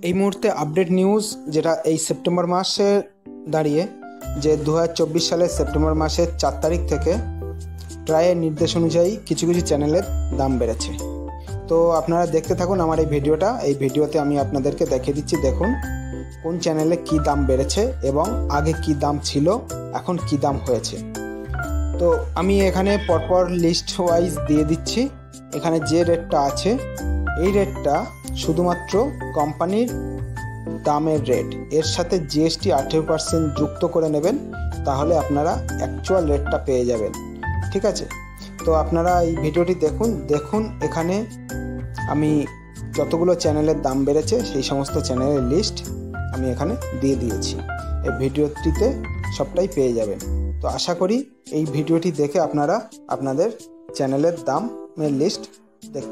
এই মুহূর্তে update news যেটা এই সেপ্টেম্বর মাসে দাঁড়িয়ে যে 2024 সালের সেপ্টেম্বর মাসের 4 তারিখ থেকে ট্রাইয়ের নির্দেশ অনুযায়ী কিছু কিছু চ্যানেলের দাম বেড়েছে। তো আপনারা দেখতে থাকুন আমার এই ভিডিওটা। এই ভিডিওতে আমি আপনাদেরকে দেখিয়ে দিচ্ছি, দেখুন কোন চ্যানেলে কি দাম বেড়েছে এবং আগে কি দাম ছিল, এখন কি দাম হয়েছে। তো আমি এখানে পরপর লিস্ট ওয়াইজ দিয়ে দিচ্ছি। এখানে যে রেটটা আছে এই রেটটা শুধুমাত্র কোম্পানির দামের রেট, এর সাথে জিএসটি 18% যুক্ত করে নেবেন, তাহলে আপনারা অ্যাকচুয়াল রেটটা পেয়ে যাবেন। ঠিক আছে, তো আপনারা এই ভিডিওটি দেখুন এখানে আমি যতগুলো চ্যানেলের দাম বেড়েছে সেই সমস্ত চ্যানেলের লিস্ট আমি এখানে দিয়ে দিয়েছি। এই ভিডিওটিতে সবটাই পেয়ে যাবেন। তো আশা করি এই ভিডিওটি দেখে আপনারা আপনাদের চ্যানেলের দামের লিস্ট দেখতে